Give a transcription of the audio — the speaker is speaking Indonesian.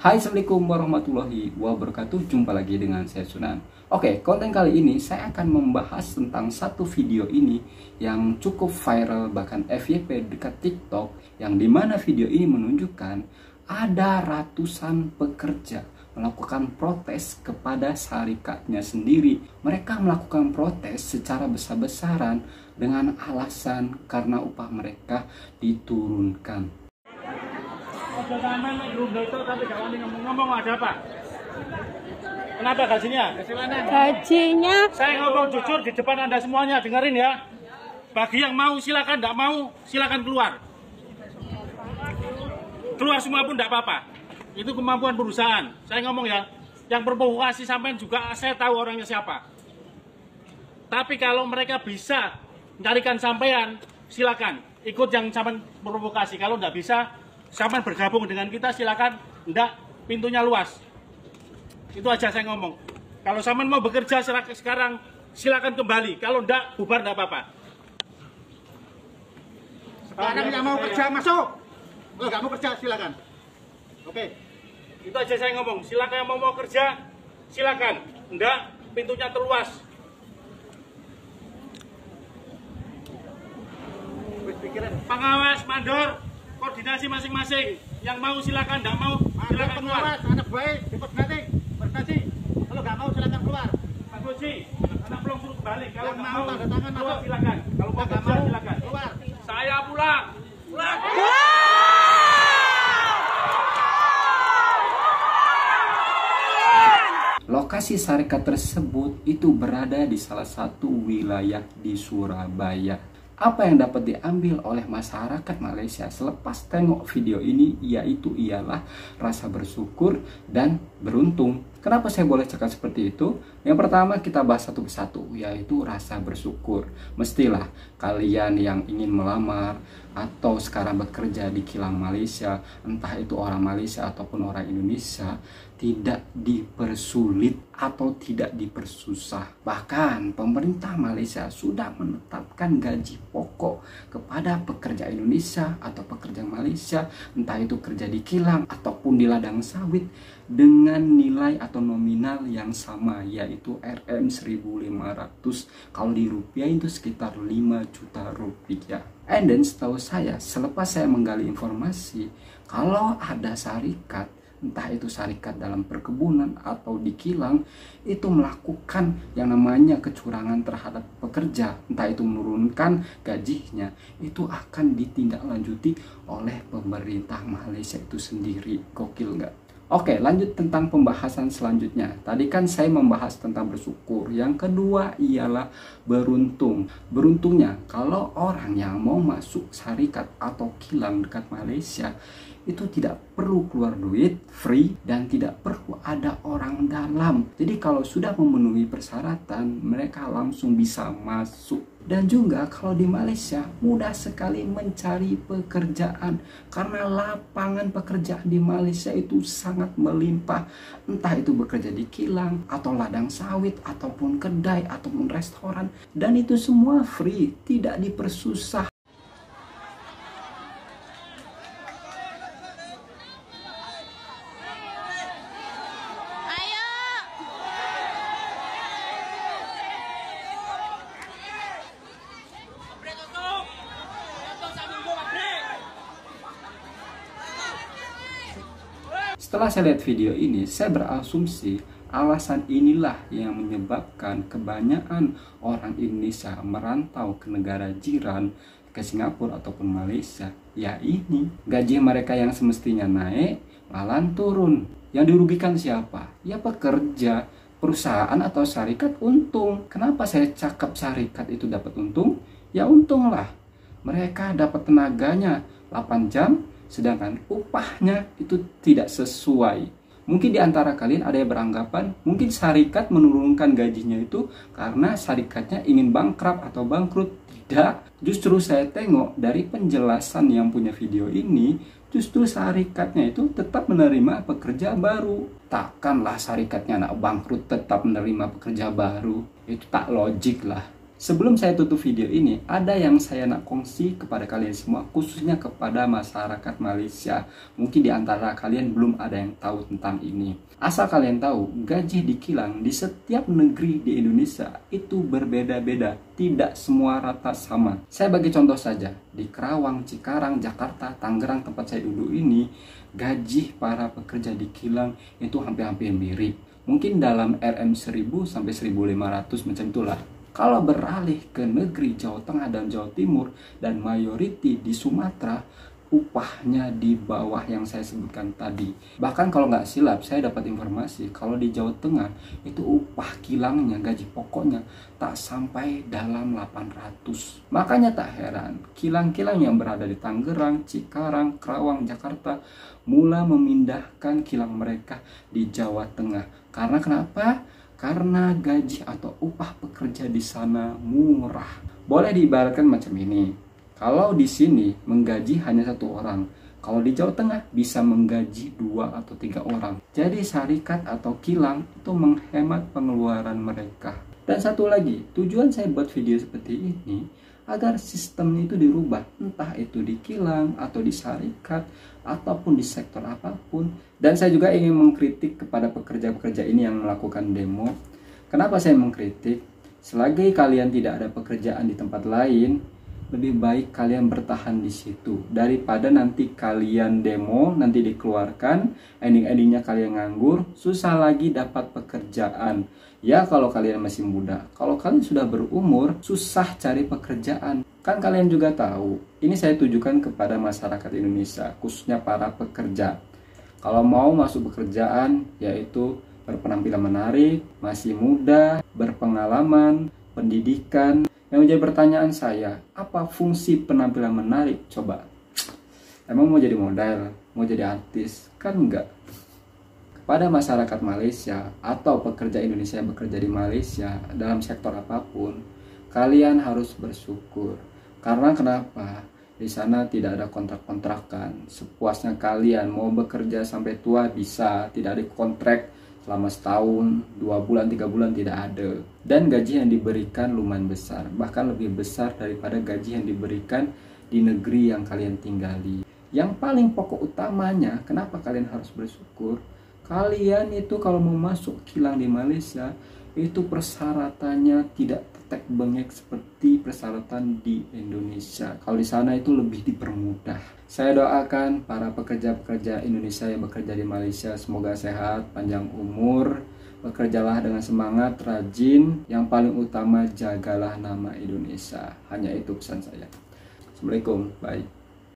Hai, Assalamualaikum warahmatullahi wabarakatuh. Jumpa lagi dengan saya Sunan. Oke, konten kali ini saya akan membahas tentang satu video ini yang cukup viral, bahkan FYP dekat TikTok, yang dimana video ini menunjukkan ada ratusan pekerja melakukan protes kepada syarikatnya sendiri. Mereka melakukan protes secara besar-besaran dengan alasan karena upah mereka diturunkan. Ngomong ada apa? Kenapa gajinya? Gajinya Saya ngomong jujur di depan Anda semuanya, dengerin ya. Bagi yang mau silakan, tidak mau silakan keluar. Keluar semua pun tidak apa-apa. Itu kemampuan perusahaan. Saya ngomong ya, yang berprovokasi sampean juga saya tahu orangnya siapa. Tapi kalau mereka bisa mencarikan sampean, silakan ikut yang sampean provokasi. Kalau tidak bisa, sampean bergabung dengan kita, silakan. Enggak, pintunya luas. Itu aja saya ngomong. Kalau sampean mau bekerja sekarang, silakan kembali. Kalau enggak, bubar enggak apa-apa. Sekarang yang mau kerja masuk. Kalau nggak mau kerja silakan. Oke. Itu aja saya ngomong. Silakan yang mau kerja, silakan. Enggak, pintunya terluas. Pengawas, mandor, koordinasi masing-masing. Yang mau silakan, enggak mau silakan keluar. Anak baik, koordinasi, koordinasi. Kalau nggak mau silakan keluar. Pak Goji, anak belum suruh balik. Kalau Yang nggak mau mau tanda tangan keluar, masuk. silakan. Kalau mau Nggak kerja, mau silakan. keluar. Saya pulang. Pulang. Lokasi syarikat tersebut itu berada di salah satu wilayah di Surabaya. Apa yang dapat diambil oleh masyarakat Malaysia selepas tengok video ini yaitu ialah rasa bersyukur dan beruntung. Kenapa saya boleh cakap seperti itu? Yang pertama kita bahas satu persatu, yaitu rasa bersyukur. Mestilah kalian yang ingin melamar atau sekarang bekerja di kilang Malaysia, entah itu orang Malaysia ataupun orang Indonesia, tidak dipersulit atau tidak dipersusah. Bahkan pemerintah Malaysia sudah menetapkan gaji pokok kepada pekerja Indonesia atau pekerja Malaysia, entah itu kerja di kilang ataupun di ladang sawit, dengan nilai atau nominal yang sama, yaitu RM1.500. Kalau dirupiahin itu sekitar 5 juta rupiah. And then setahu saya, selepas saya menggali informasi, kalau ada syarikat, entah itu syarikat dalam perkebunan atau di kilang, itu melakukan yang namanya kecurangan terhadap pekerja, entah itu menurunkan gajinya, itu akan ditindaklanjuti oleh pemerintah Malaysia itu sendiri. Gokil nggak? Oke, lanjut tentang pembahasan selanjutnya. Tadi kan saya membahas tentang bersyukur. Yang kedua ialah beruntung. Beruntungnya, kalau orang yang mau masuk syarikat atau kilang dekat Malaysia, itu tidak perlu keluar duit, free, dan tidak perlu ada orang dalam. Jadi kalau sudah memenuhi persyaratan, mereka langsung bisa masuk. Dan juga kalau di Malaysia mudah sekali mencari pekerjaan karena lapangan pekerjaan di Malaysia itu sangat melimpah, entah itu bekerja di kilang atau ladang sawit ataupun kedai ataupun restoran, dan itu semua free, tidak dipersusah. Setelah saya lihat video ini, saya berasumsi alasan inilah yang menyebabkan kebanyakan orang Indonesia merantau ke negara jiran, ke Singapura ataupun Malaysia. Ya ini, gaji mereka yang semestinya naik, malah turun. Yang dirugikan siapa? Ya pekerja. Perusahaan atau syarikat untung. Kenapa saya cakap syarikat itu dapat untung? Ya untunglah. Mereka dapat tenaganya 8 jam, sedangkan upahnya itu tidak sesuai. Mungkin di antara kalian ada yang beranggapan mungkin syarikat menurunkan gajinya itu karena syarikatnya ingin bangkrut atau bangkrut. Tidak, justru saya tengok dari penjelasan yang punya video ini, justru syarikatnya itu tetap menerima pekerja baru. Takkanlah syarikatnya nak bangkrut tetap menerima pekerja baru. Itu tak logik lah. Sebelum saya tutup video ini, ada yang saya nak kongsi kepada kalian semua, khususnya kepada masyarakat Malaysia. Mungkin di antara kalian belum ada yang tahu tentang ini. Asal kalian tahu, gaji di kilang di setiap negeri di Indonesia itu berbeda-beda. Tidak semua rata sama. Saya bagi contoh saja, di Kerawang, Cikarang, Jakarta, Tangerang tempat saya duduk ini, gaji para pekerja di kilang itu hampir-hampir mirip. Mungkin dalam RM 1000 sampai 1500 macam itulah. Kalau beralih ke negeri Jawa Tengah dan Jawa Timur dan mayoriti di Sumatera, upahnya di bawah yang saya sebutkan tadi. Bahkan kalau nggak silap, saya dapat informasi kalau di Jawa Tengah itu upah kilangnya, gaji pokoknya tak sampai dalam 800. Makanya tak heran, kilang-kilang yang berada di Tangerang, Cikarang, Kerawang, Jakarta mulai memindahkan kilang mereka di Jawa Tengah. Karena kenapa? Karena gaji atau upah pekerja di sana murah. Boleh diibaratkan macam ini. Kalau di sini menggaji hanya 1 orang, kalau di Jawa Tengah bisa menggaji 2 atau 3 orang. Jadi syarikat atau kilang itu menghemat pengeluaran mereka. Dan satu lagi, tujuan saya buat video seperti ini agar sistem itu dirubah, entah itu di kilang atau di syarikat ataupun di sektor apapun. Dan saya juga ingin mengkritik kepada pekerja-pekerja ini yang melakukan demo. Kenapa saya mengkritik? Selagi kalian tidak ada pekerjaan di tempat lain, lebih baik kalian bertahan di situ daripada nanti kalian demo, nanti dikeluarkan, ending-endingnya kalian nganggur, susah lagi dapat pekerjaan. Ya kalau kalian masih muda, kalau kalian sudah berumur, susah cari pekerjaan. Kan kalian juga tahu, ini saya tujukan kepada masyarakat Indonesia, khususnya para pekerja. Kalau mau masuk pekerjaan, yaitu berpenampilan menarik, masih muda, berpengalaman, pendidikan. Yang menjadi pertanyaan saya, apa fungsi penampilan menarik? Coba, emang mau jadi model, mau jadi artis? Kan enggak. Pada masyarakat Malaysia atau pekerja Indonesia yang bekerja di Malaysia dalam sektor apapun, kalian harus bersyukur. Karena kenapa? Di sana tidak ada kontrak-kontrakan. Sepuasnya kalian mau bekerja sampai tua bisa, tidak ada kontrak selama setahun, 2 bulan, 3 bulan tidak ada. Dan gaji yang diberikan lumayan besar, bahkan lebih besar daripada gaji yang diberikan di negeri yang kalian tinggali. Yang paling pokok utamanya, kenapa kalian harus bersyukur? Kalian itu kalau mau masuk kilang di Malaysia, itu persyaratannya tidak tetek bengek seperti persyaratan di Indonesia. Kalau di sana itu lebih dipermudah. Saya doakan para pekerja-pekerja Indonesia yang bekerja di Malaysia semoga sehat, panjang umur, bekerjalah dengan semangat, rajin. Yang paling utama jagalah nama Indonesia. Hanya itu pesan saya. Assalamualaikum, bye.